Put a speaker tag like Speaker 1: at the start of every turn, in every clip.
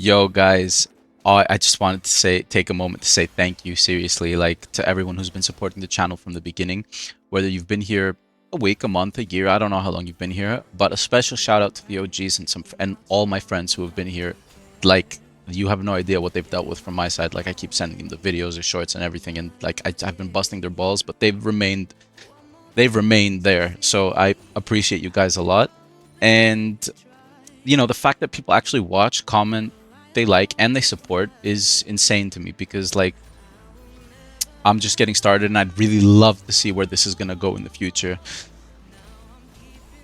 Speaker 1: Yo, guys, I just wanted to take a moment to say thank you, seriously, like to everyone who's been supporting the channel from the beginning, whether you've been here a week, a month, a year, I don't know how long you've been here, but a special shout out to the OGs and all my friends who have been here. Like, you have no idea what they've dealt with from my side. Like, I keep sending them the videos, the shorts, and everything, and like I've been busting their balls, but they've remained there. So I appreciate you guys a lot, and the fact that people actually watch, comment, they like, and they support is insane to me because, like, I'm just getting started and I'd really love to see where this is going to go in the future.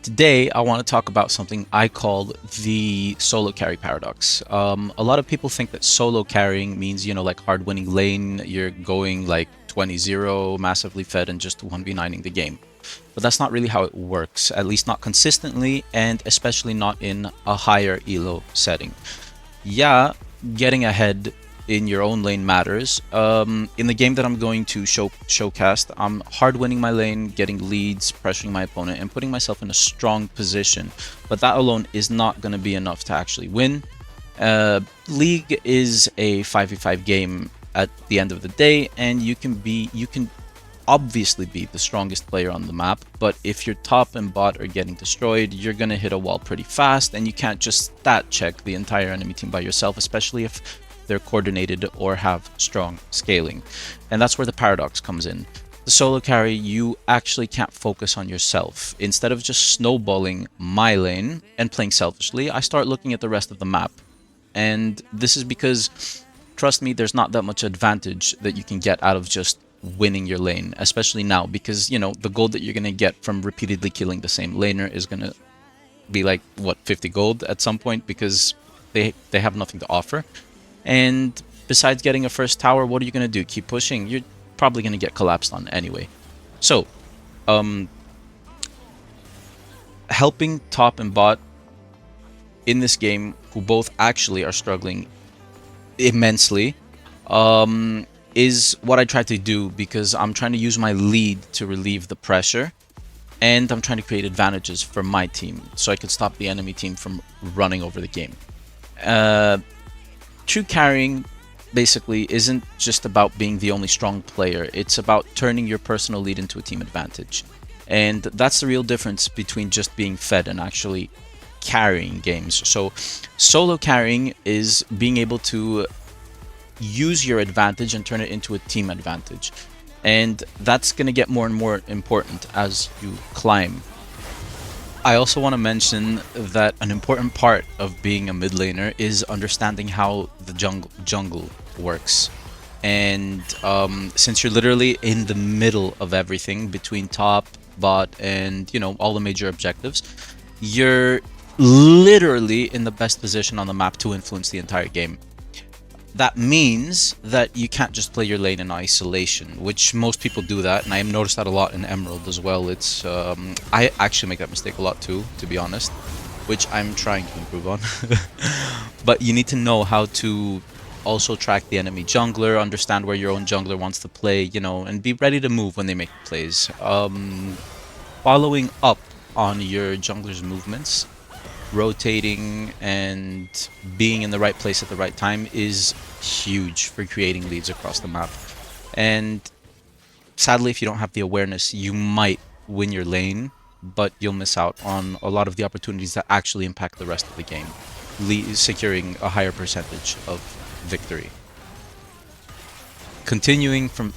Speaker 1: Today, I want to talk about something I call the solo carry paradox. A lot of people think that solo carrying means, like hard winning lane, you're going like 20-0, massively fed, and just 1v9ing the game. But that's not really how it works, at least not consistently, and especially not in a higher elo setting. Yeah, getting ahead in your own lane matters. In the game that I'm going to showcast, I'm hard winning my lane, getting leads, pressuring my opponent, and putting myself in a strong position. But that alone is not going to be enough to actually win. League is a 5v5 game at the end of the day, and you can obviously be the strongest player on the map, but if your top and bot are getting destroyed, you're gonna hit a wall pretty fast, and you can't just stat check the entire enemy team by yourself, especially if they're coordinated or have strong scaling. And that's where the paradox comes in. The solo carry, you actually can't focus on yourself. Instead of just snowballing my lane and playing selfishly, I start looking at the rest of the map. And this is because, trust me, there's not that much advantage that you can get out of just winning your lane, especially now, because the gold that you're gonna get from repeatedly killing the same laner is gonna be like, what, 50 gold at some point, because they have nothing to offer. And besides getting a first tower, what are you gonna do? Keep pushing? You're probably gonna get collapsed on anyway. So helping top and bot in this game, who both actually are struggling immensely, is what I try to do, because I'm trying to use my lead to relieve the pressure, and I'm trying to create advantages for my team so I can stop the enemy team from running over the game. True carrying basically isn't just about being the only strong player, it's about turning your personal lead into a team advantage. And that's the real difference between just being fed and actually carrying games. So solo carrying is being able to use your advantage and turn it into a team advantage, and that's going to get more and more important as you climb. I also want to mention that an important part of being a mid laner is understanding how the jungle works. And since you're literally in the middle of everything between top, bot, and all the major objectives, you're literally in the best position on the map to influence the entire game. That means that you can't just play your lane in isolation, which most people do that, and I have noticed that a lot in Emerald as well. It's I actually make that mistake a lot too, to be honest, which I'm trying to improve on. But you need to know how to also track the enemy jungler, understand where your own jungler wants to play, and be ready to move when they make plays. Following up on your jungler's movements, rotating and being in the right place at the right time is huge for creating leads across the map. And sadly, if you don't have the awareness, you might win your lane, but you'll miss out on a lot of the opportunities that actually impact the rest of the game, securing a higher percentage of victory. Continuing from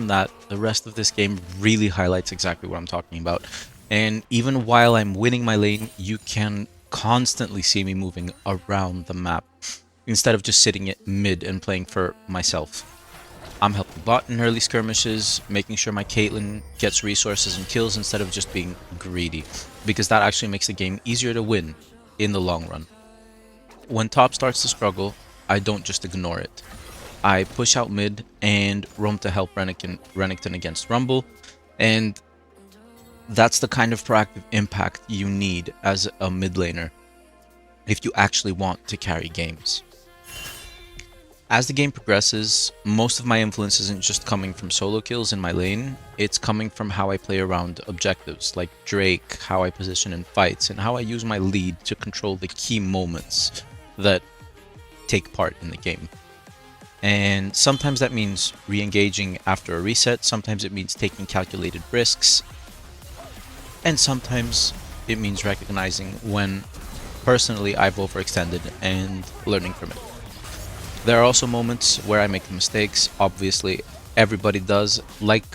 Speaker 1: that, the rest of this game really highlights exactly what I'm talking about. And even while I'm winning my lane, you can constantly see me moving around the map, instead of just sitting at mid and playing for myself. I'm helping bot in early skirmishes, making sure my Caitlyn gets resources and kills instead of just being greedy, because that actually makes the game easier to win in the long run. When top starts to struggle, I don't just ignore it. I push out mid and roam to help Renekton against Rumble, and that's the kind of proactive impact you need as a mid laner if you actually want to carry games. As the game progresses, most of my influence isn't just coming from solo kills in my lane, it's coming from how I play around objectives like Drake, how I position in fights, and how I use my lead to control the key moments that take part in the game. And sometimes that means re-engaging after a reset, sometimes it means taking calculated risks, and sometimes it means recognizing when personally I've overextended and learning from it. There are also moments where I make mistakes. Obviously, everybody does, like,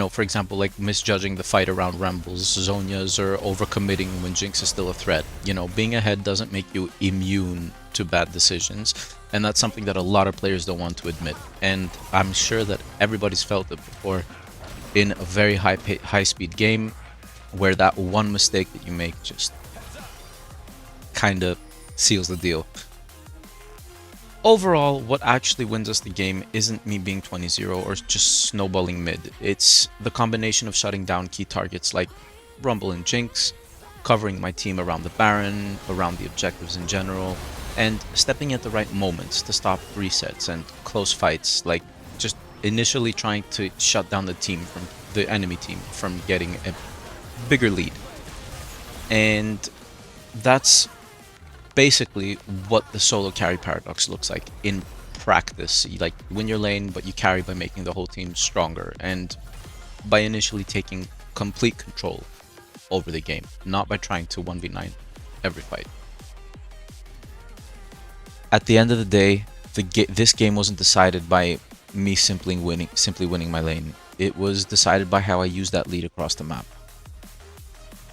Speaker 1: for example, like misjudging the fight around Rumbles, Zonias, or overcommitting when Jinx is still a threat. Being ahead doesn't make you immune to bad decisions, and that's something that a lot of players don't want to admit. And I'm sure that everybody's felt it before in a very high-speed game, where that one mistake that you make just kind of seals the deal. Overall, what actually wins us the game isn't me being 20-0 or just snowballing mid. It's the combination of shutting down key targets like Rumble and Jinx, covering my team around the Baron, around the objectives in general, and stepping at the right moments to stop resets and close fights, like just initially trying to shut down the enemy team from getting a bigger lead. And that's basically what the solo carry paradox looks like in practice. You win your lane, but you carry by making the whole team stronger and by initially taking complete control over the game, not by trying to 1v9 every fight. At the end of the day, this game wasn't decided by me simply winning my lane. It was decided by how I used that lead across the map.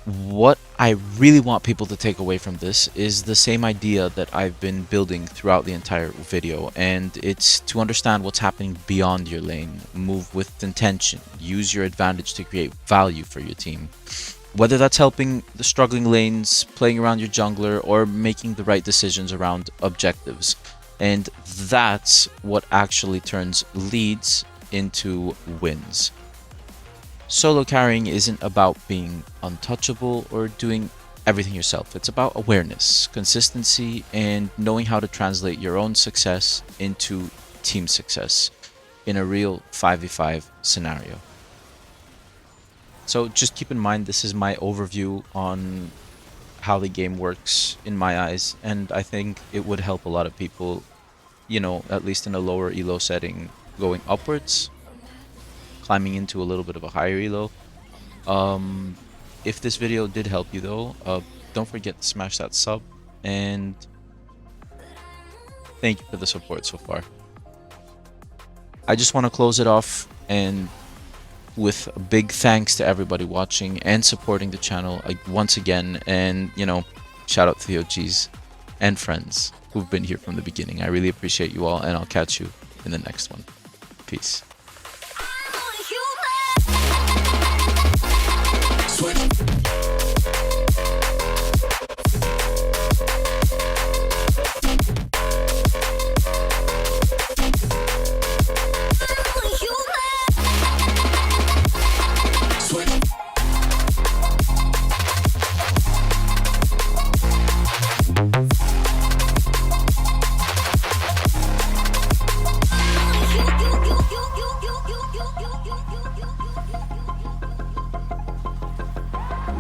Speaker 1: What I really want people to take away from this is the same idea that I've been building throughout the entire video, and it's to understand what's happening beyond your lane, move with intention, use your advantage to create value for your team. Whether that's helping the struggling lanes, playing around your jungler, or making the right decisions around objectives. And that's what actually turns leads into wins. Solo carrying isn't about being untouchable or doing everything yourself. It's about awareness, consistency, and knowing how to translate your own success into team success in a real 5v5 scenario. So just keep in mind, this is my overview on how the game works in my eyes, and I think it would help a lot of people, at least in a lower elo setting, going upwards, climbing into a little bit of a higher elo. If this video did help you though, don't forget to smash that sub, and thank you for the support so far. I just want to close it off and with a big thanks to everybody watching and supporting the channel once again, and shout out to the OGs and friends who've been here from the beginning. I really appreciate you all, and I'll catch you in the next one. Peace.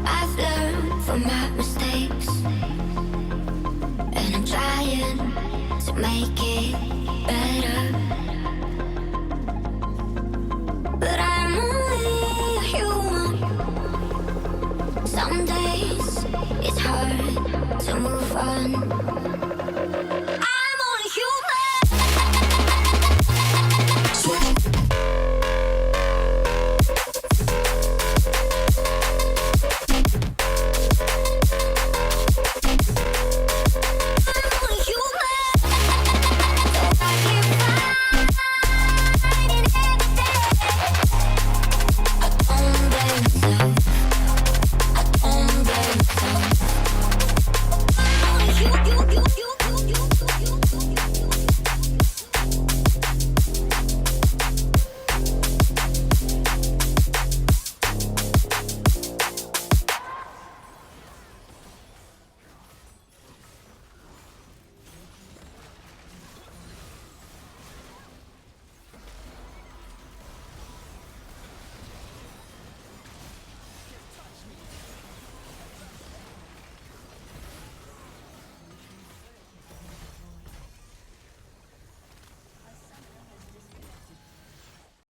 Speaker 2: I've learned from my mistakes, and I'm trying to make it better. But I'm only human. Some days it's hard to move on.